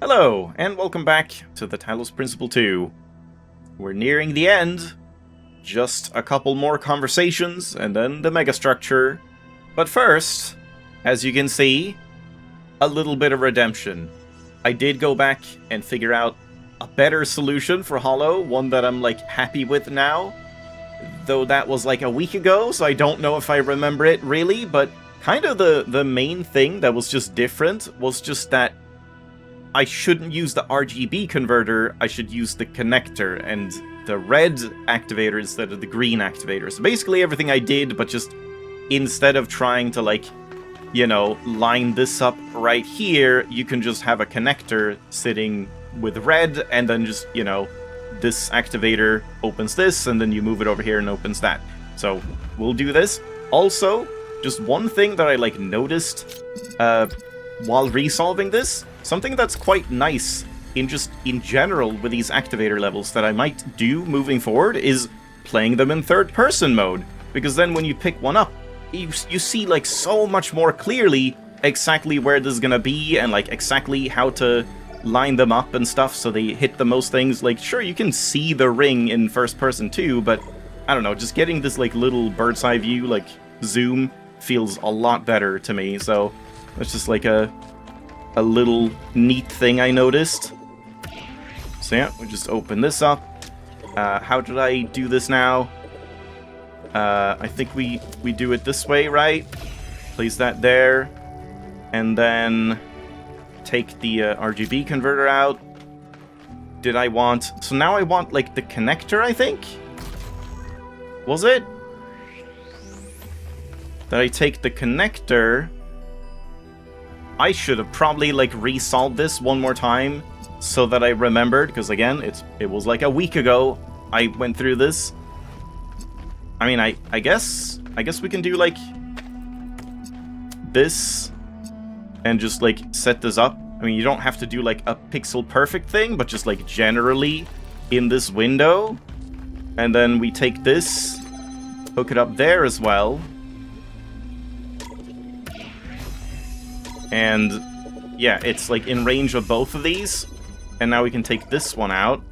Hello, and welcome back to the Talos Principle 2. We're nearing the end. Just a couple more conversations, and then the megastructure. But first, as you can see, a little bit of redemption. I did go back and figure out a better solution for Hollow, one that I'm, happy with now. Though that was, a week ago, so I don't know if I remember it, really, but kind of the main thing that was just different was just that I shouldn't use the RGB converter, I should use the connector, and the red activator instead of the green activator. So basically everything I did, but just instead of trying to, line this up right here, you can just have a connector sitting with red, and then just, this activator opens this, and then you move it over here and opens that. So, we'll do this. Also, just one thing that I, noticed, while resolving this, something that's quite nice in general with these activator levels that I might do moving forward is playing them in third-person mode. Because then when you pick one up, you see, so much more clearly exactly where this is gonna be and, exactly how to line them up and stuff so they hit the most things. Sure, you can see the ring in first-person too, but, I don't know, just getting this, little bird's-eye view, zoom, feels a lot better to me, so it's just, a little neat thing I noticed. So yeah, we just open this up. How did I do this now? I think we do it this way, right? Place that there. And then take the RGB converter out. Did I want... So now I want, the connector, I think? Was it? Did I take the connector... I should have probably, resolved this one more time so that I remembered, because, again, it was, a week ago I went through this. I mean, I guess we can do, this and just, set this up. I mean, you don't have to do, a pixel-perfect thing, but just, generally in this window. And then we take this, hook it up there as well. And, yeah, it's, in range of both of these. And now we can take this one out.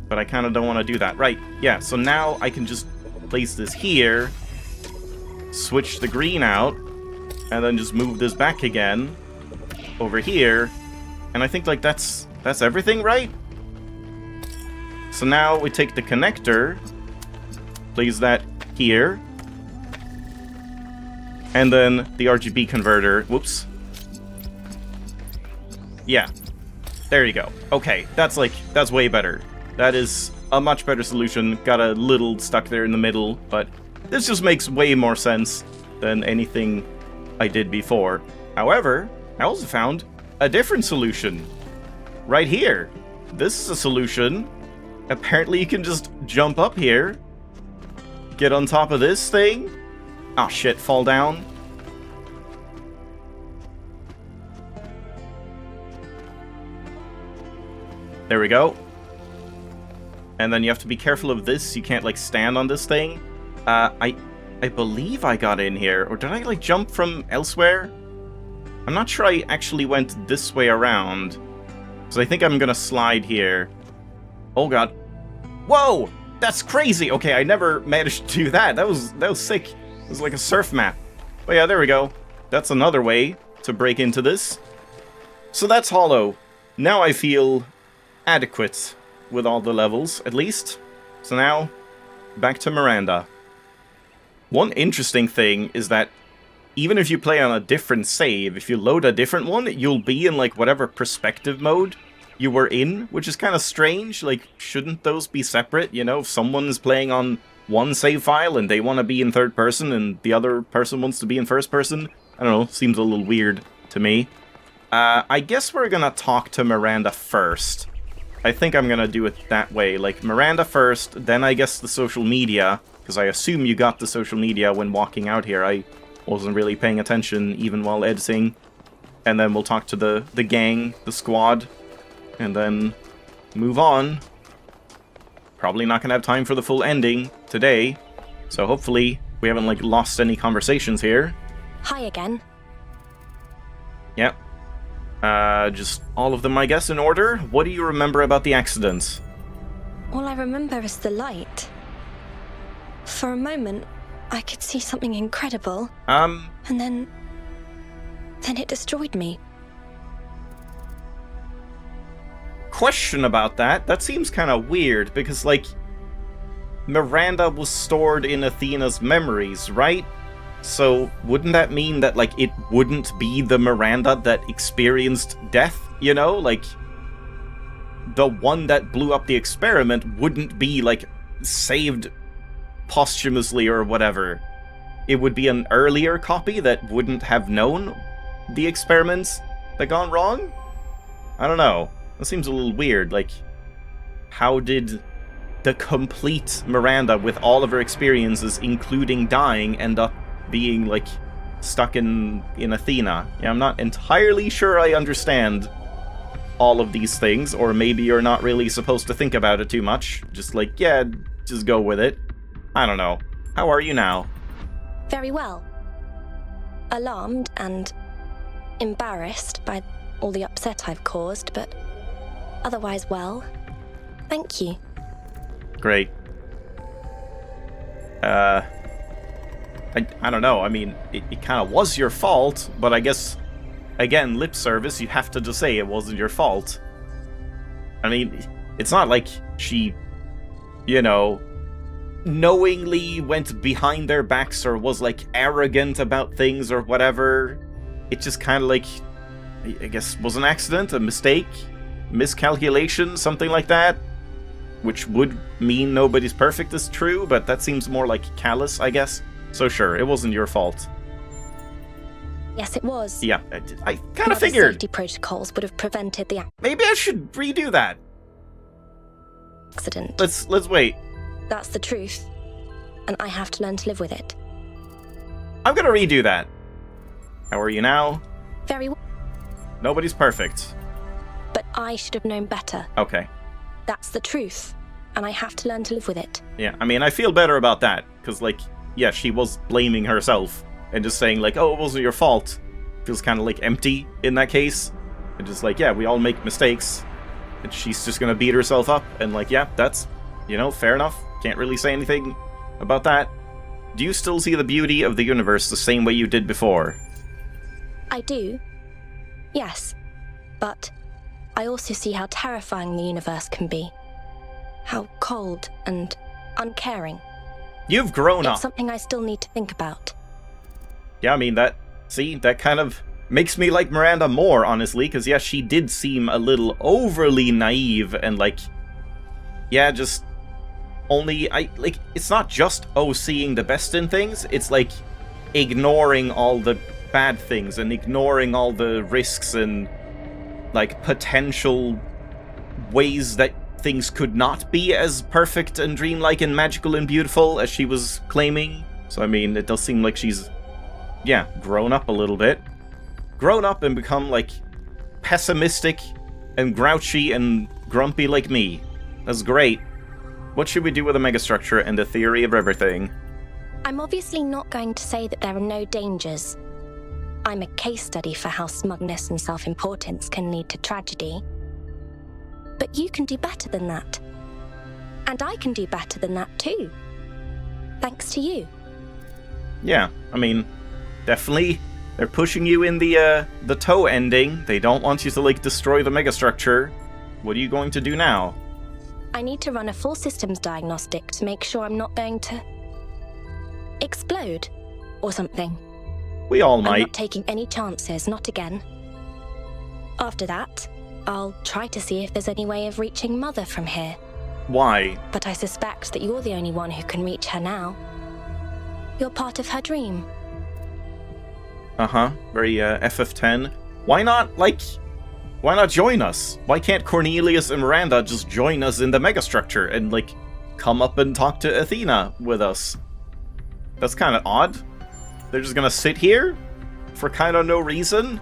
But I kind of don't want to do that. Right, yeah, so now I can just place this here. Switch the green out. And then just move this back again. Over here. And I think, that's everything, right? So now we take the connector. Place that here. And then the RGB converter. Whoops. Yeah, there you go. Okay, that's way better. That is a much better solution. Got a little stuck there in the middle, but this just makes way more sense than anything I did before. However, I also found a different solution right here. This is a solution. Apparently you can just jump up here, get on top of this thing. Ah, shit, fall down. There we go. And then you have to be careful of this. You can't, stand on this thing. I believe I got in here. Or did I, jump from elsewhere? I'm not sure I actually went this way around. So I think I'm gonna slide here. Oh, God. Whoa! That's crazy! Okay, I never managed to do that. That was sick. It was like a surf map. But yeah, there we go. That's another way to break into this. So that's Hollow. Now I feel adequate with all the levels, at least. So now, back to Miranda. One interesting thing is that even if you play on a different save, if you load a different one, you'll be in, whatever perspective mode you were in, which is kind of strange. Shouldn't those be separate? If someone's playing on one save file and they want to be in third person and the other person wants to be in first person, I don't know, seems a little weird to me. I guess we're gonna talk to Miranda first. I think I'm gonna do it that way, Miranda first, then I guess the social media, because I assume you got the social media when walking out here. I wasn't really paying attention even while editing. And then we'll talk to the gang, the squad, and then move on. Probably not gonna have time for the full ending today, so hopefully we haven't, lost any conversations here. Hi again. Yep. Just all of them, I guess, in order. What do you remember about the accident? All I remember is the light. For a moment, I could see something incredible. And then it destroyed me. Question about that. That seems kind of weird, because, like, Miranda was stored in Athena's memories, right? So, wouldn't that mean that, like, it wouldn't be the Miranda that experienced death, you know? Like, the one that blew up the experiment wouldn't be, like, saved posthumously or whatever. It would be an earlier copy that wouldn't have known the experiments that gone wrong? I don't know. That seems a little weird. Like, how did the complete Miranda with all of her experiences, including dying, end up being, like, stuck in Athena? Yeah, I'm not entirely sure I understand all of these things, or maybe you're not really supposed to think about it too much. Just like, yeah, just go with it. I don't know. How are you now? Very well. Alarmed and embarrassed by all the upset I've caused, but otherwise well. Thank you. Great. I don't know. I mean, it kind of was your fault, but I guess, again, lip service, you have to just say it wasn't your fault. I mean, it's not like she, you know, knowingly went behind their backs or was, like, arrogant about things or whatever. It just kind of, like, I guess, was an accident, a mistake, miscalculation, something like that. Which would mean nobody's perfect is true, but that seems more like callous, I guess. So sure, it wasn't your fault. Yes, it was. Yeah, I kind of figured. Safety protocols would have prevented the Maybe I should redo that. accident. Let's wait. That's the truth, and I have to learn to live with it. I'm gonna redo that. How are you now? Very well. Nobody's perfect. But I should have known better. Okay. That's the truth, and I have to learn to live with it. Yeah, I mean, I feel better about that, because, like, yeah, she was blaming herself, and just saying, like, oh, it wasn't your fault. Feels kind of, like, empty in that case. And just like, yeah, we all make mistakes, and she's just gonna beat herself up, and, like, yeah, that's, you know, fair enough. Can't really say anything about that. Do you still see the beauty of the universe the same way you did before? I do. Yes. But I also see how terrifying the universe can be. How cold and uncaring. You've grown up. It's something I still need to think about. Yeah, I mean, that kind of makes me like Miranda more, honestly, because, yeah, she did seem a little overly naive and, like, yeah, just only, it's not just, oh, seeing the best in things, it's, like, ignoring all the bad things and ignoring all the risks and, like, potential ways that things could not be as perfect and dreamlike and magical and beautiful as she was claiming. So, I mean, it does seem like she's, yeah, grown up a little bit. Grown up and become, like, pessimistic and grouchy and grumpy like me. That's great. What should we do with a megastructure and the theory of everything? I'm obviously not going to say that there are no dangers. I'm a case study for how smugness and self-importance can lead to tragedy. But you can do better than that. And I can do better than that too. Thanks to you. Yeah, I mean, definitely. They're pushing you in the toe ending. They don't want you to, like, destroy the megastructure. What are you going to do now? I need to run a full systems diagnostic to make sure I'm not going to explode or something. We all I'm might. not taking any chances, not again. After that, I'll try to see if there's any way of reaching Mother from here. Why? But I suspect that you're the only one who can reach her now. You're part of her dream. Uh-huh. Very, FF10. Why not join us? Why can't Cornelius and Miranda just join us in the megastructure and, like, come up and talk to Athena with us? That's kind of odd. They're just gonna sit here? For kind of no reason?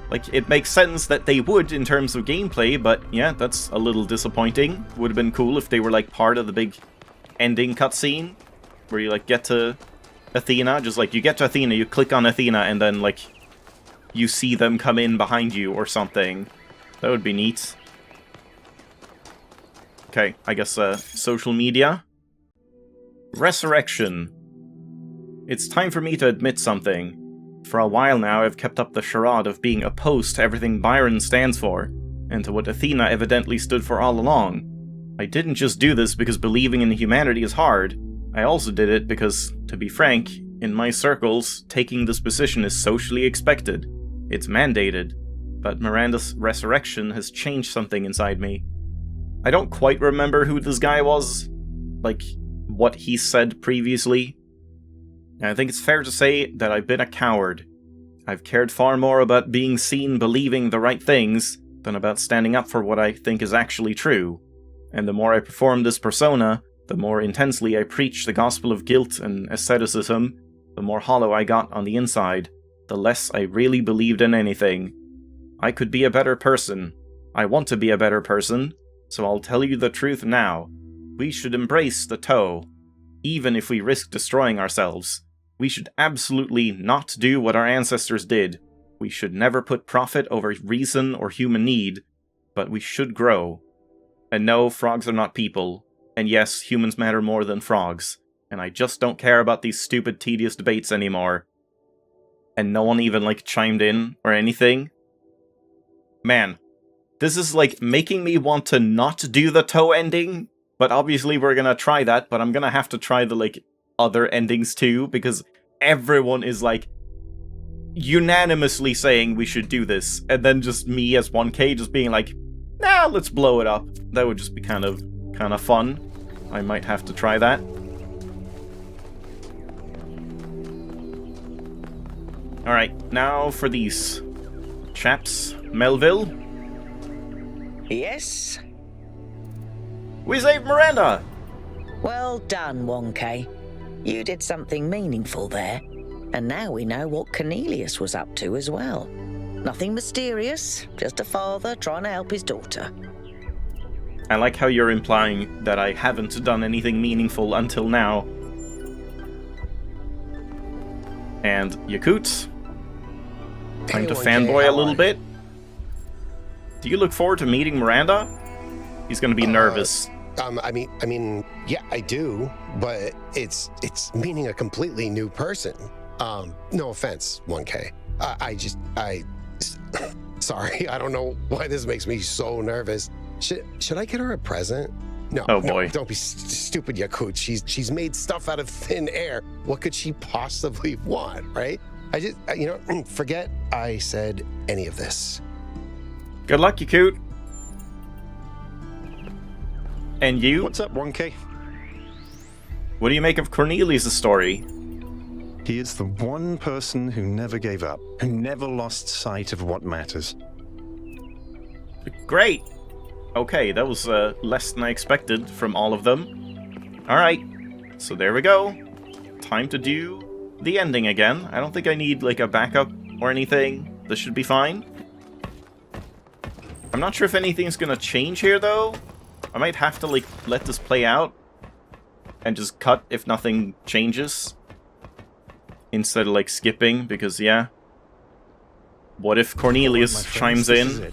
Like, it makes sense that they would in terms of gameplay, but yeah, that's a little disappointing. Would have been cool if they were, like, part of the big ending cutscene, where you, like, get to Athena. Just, like, you get to Athena, you click on Athena, and then, like, you see them come in behind you or something. That would be neat. Okay, I guess social media. Resurrection. It's time for me to admit something. For a while now, I've kept up the charade of being opposed to everything Byron stands for, and to what Athena evidently stood for all along. I didn't just do this because believing in humanity is hard. I also did it because, to be frank, in my circles, taking this position is socially expected. It's mandated. But Miranda's resurrection has changed something inside me. I don't quite remember who this guy was, like, what he said previously. And I think it's fair to say that I've been a coward. I've cared far more about being seen believing the right things than about standing up for what I think is actually true. And the more I perform this persona, the more intensely I preach the gospel of guilt and asceticism, the more hollow I got on the inside, the less I really believed in anything. I could be a better person. I want to be a better person, so I'll tell you the truth now. We should embrace the toe. Even if we risk destroying ourselves, we should absolutely not do what our ancestors did. We should never put profit over reason or human need, but we should grow. And no, frogs are not people. And yes, humans matter more than frogs. And I just don't care about these stupid, tedious debates anymore. And no one even, like, chimed in or anything. Man, this is, like, making me want to not do the toe ending. But obviously we're gonna try that, but I'm gonna have to try the, like, other endings too, because everyone is, like, unanimously saying we should do this. And then just me as 1K just being like, nah, let's blow it up. That would just be kind of fun. I might have to try that. Alright, now for these chaps. Melville? Yes? We saved Miranda! Well done, Wonka. You did something meaningful there. And now we know what Cornelius was up to as well. Nothing mysterious, just a father trying to help his daughter. I like how you're implying that I haven't done anything meaningful until now. And Yakut. Time to fanboy a little bit. Do you look forward to meeting Miranda? He's gonna be nervous. I mean, yeah, I do, but it's meeting a completely new person. No offense, 1K. Sorry, I don't know why this makes me so nervous. Should I get her a present? No, oh boy. No, don't be stupid, Yakut. She's made stuff out of thin air. What could she possibly want, right? Forget I said any of this. Good luck, Yakut. And you? What's up, 1K? What do you make of Cornelius' story? He is the one person who never gave up, who never lost sight of what matters. Great! Okay, that was less than I expected from all of them. Alright, so there we go. Time to do the ending again. I don't think I need, like, a backup or anything. This should be fine. I'm not sure if anything's gonna change here, though. I might have to, like, let this play out and just cut if nothing changes. Instead of, like, skipping, because, yeah. What if Cornelius chimes in?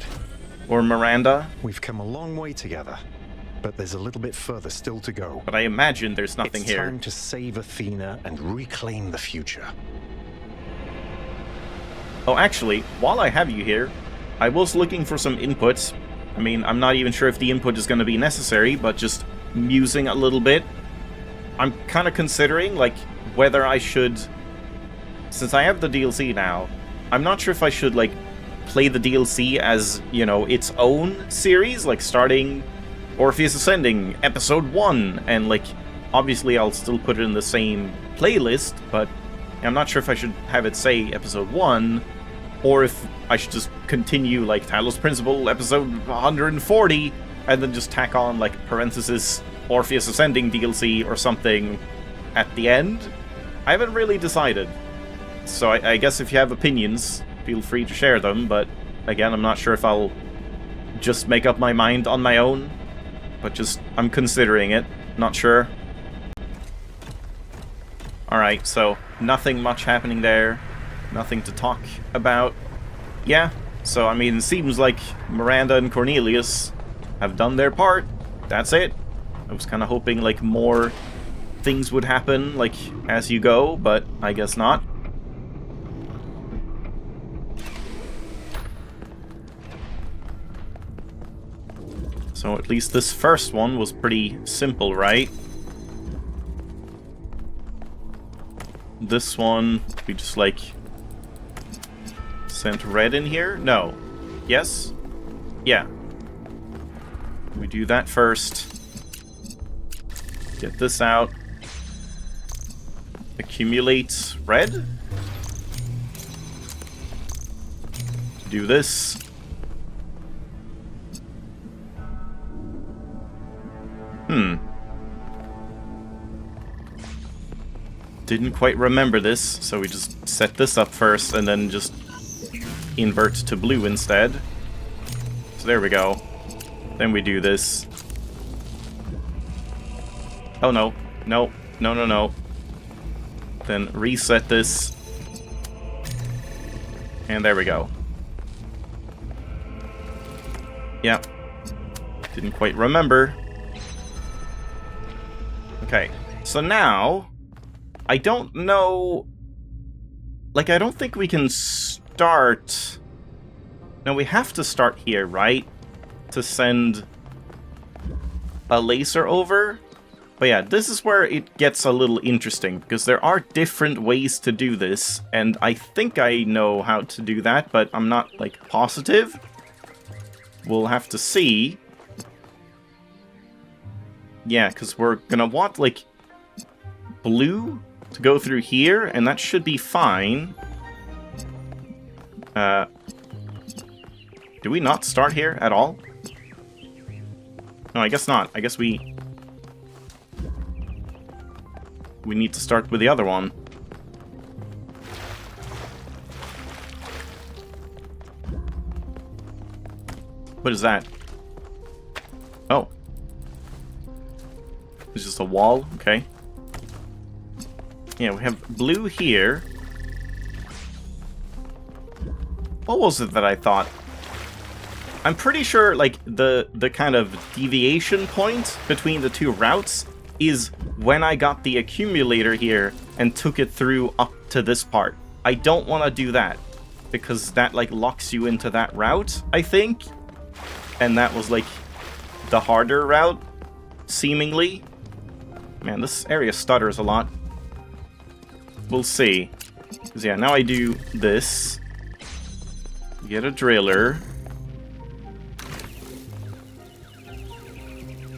Or Miranda? We've come a long way together, but there's a little bit further still to go. But I imagine there's nothing here. It's time to save Athena and reclaim the future. Oh, actually, while I have you here, I was looking for some inputs. I mean, I'm not even sure if the input is going to be necessary, but just musing a little bit. I'm kind of considering, like, whether I should... Since I have the DLC now, I'm not sure if I should, like, play the DLC as, you know, its own series, like starting Orpheus Ascending Episode 1, and, like, obviously I'll still put it in the same playlist, but I'm not sure if I should have it say Episode 1, or if I should just continue, like, Talos Principle Episode 140, and then just tack on, like, parenthesis Orpheus Ascending DLC or something at the end. I haven't really decided. So I guess if you have opinions, feel free to share them, but again, I'm not sure if I'll just make up my mind on my own, but just, I'm considering it, not sure. Alright, so nothing much happening there, nothing to talk about. Yeah, so I mean, it seems like Miranda and Cornelius have done their part. That's it. I was kind of hoping, like, more things would happen, like, as you go, but I guess not. So at least this first one was pretty simple, right? This one, we just, like, sent red in here? No. Yes? Yeah. We do that first. Get this out. Accumulate red. Do this. Didn't quite remember this, so we just set this up first and then just invert to blue instead. So there we go. Then we do this. Oh no. No. No, no, no. Then reset this. And there we go. Yep. Didn't quite remember. Okay. So now, I don't know... Like, I don't think we can start... No, we have to start here, right? To send a laser over? But yeah, this is where it gets a little interesting, because there are different ways to do this, and I think I know how to do that, but I'm not, like, positive. We'll have to see. Yeah, because we're gonna want, like, blue to go through here, and that should be fine. Do we not start here at all? No, I guess not. I guess we need to start with the other one. What is that? Oh. It's just a wall? Okay. Yeah, we have blue here. What was it that I thought? I'm pretty sure, like, the kind of deviation point between the two routes is when I got the accumulator here and took it through up to this part. I don't want to do that, because that, like, locks you into that route, I think. And that was, like, the harder route, seemingly. Man, this area stutters a lot. We'll see. Because, yeah, now I do this. Get a driller.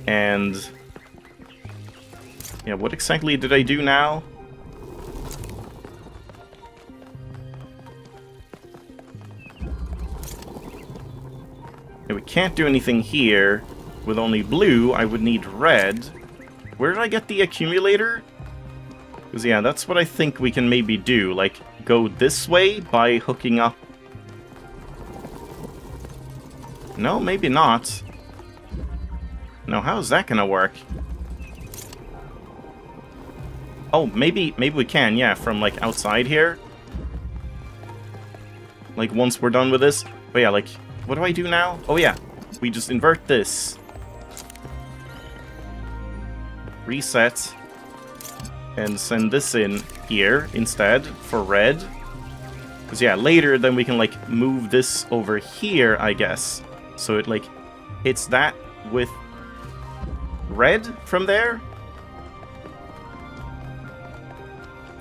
And... yeah, what exactly did I do now? Yeah, we can't do anything here. With only blue, I would need red. Where did I get the accumulator? Because, yeah, that's what I think we can maybe do. Like, go this way by hooking up... No, maybe not. No, how is that gonna work? Oh, maybe we can, yeah, from, like, outside here. Like, once we're done with this. But yeah, like, what do I do now? Oh, yeah, we just invert this. Reset. And send this in here instead for red. Because, yeah, later then we can, like, move this over here, I guess. So it, like, hits that with red from there.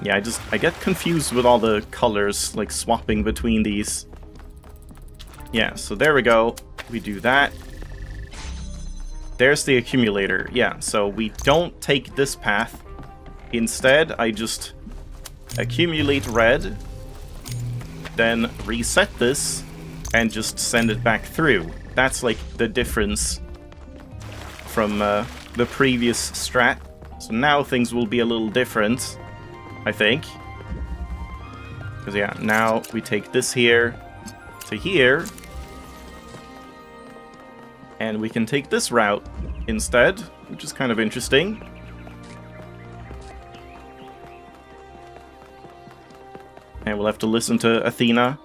Yeah, I get confused with all the colors, like, swapping between these. Yeah, so there we go. We do that. There's the accumulator. Yeah, so we don't take this path. Instead, I just accumulate red, then reset this, and just send it back through. That's, like, the difference from the previous strat. So now things will be a little different, I think. Because, yeah, now we take this here to here, and we can take this route instead, which is kind of interesting. And we'll have to listen to Athena.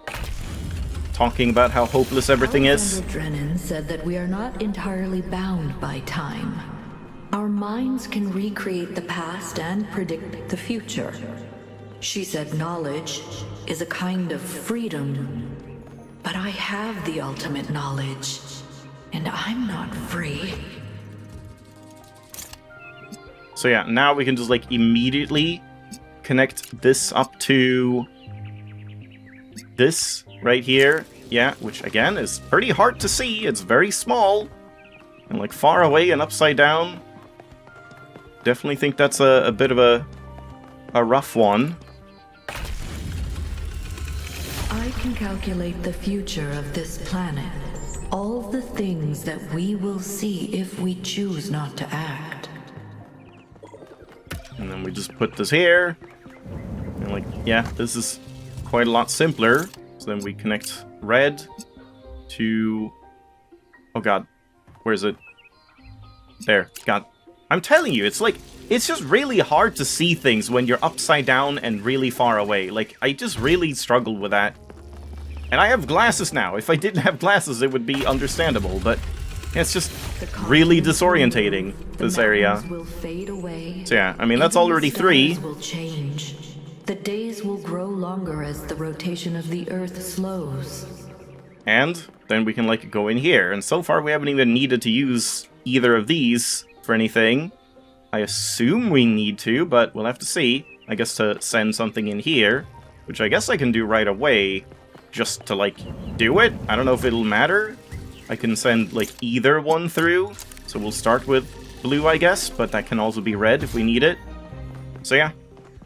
talking about how hopeless everything is. Alexander Drennan said that we are not entirely bound by time. Our minds can recreate the past and predict the future. She said knowledge is a kind of freedom. But I have the ultimate knowledge, and I'm not free. So yeah, now we can just like immediately connect this up to this right here. Yeah, which again is pretty hard to see. It's very small and like far away and upside down. Definitely think that's a bit of a rough one. I can calculate the future of this planet. All the things that we will see if we choose not to act. And then we just put this here. And like, yeah, this is quite a lot simpler. So then we connect red to... Oh god, where is it? There, god. I'm telling you, it's like, it's just really hard to see things when you're upside down and really far away. Like, I just really struggle with that. And I have glasses now. If I didn't have glasses, it would be understandable, but it's just really disorientating, this area. So yeah, I mean, that's already 3. Will change. The days will grow longer as the rotation of the Earth slows. And then we can, like, go in here. And so far, we haven't even needed to use either of these for anything. I assume we need to, but we'll have to see. I guess to send something in here, which I guess I can do right away. Just to, like, do it. I don't know if it'll matter. I can send, like, either one through. So we'll start with blue, I guess, but that can also be red if we need it. So yeah,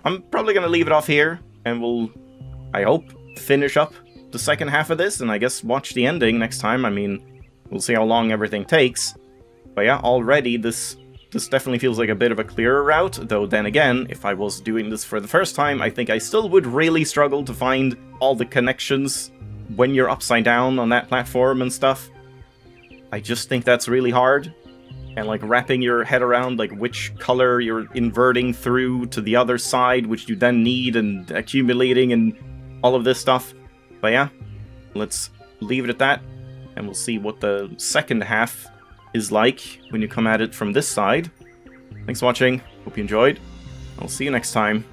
I'm probably gonna leave it off here, and we'll, I hope, finish up the second half of this, and I guess watch the ending next time. I mean, we'll see how long everything takes. But yeah, already this definitely feels like a bit of a clearer route, though then again, if I was doing this for the first time, I think I still would really struggle to find all the connections when you're upside down on that platform and stuff. I just think that's really hard. And like wrapping your head around like which color you're inverting through to the other side, which you then need, and accumulating and all of this stuff. But yeah, let's leave it at that, and we'll see what the second half is like when you come at it from this side. Thanks for watching, hope you enjoyed. I'll see you next time.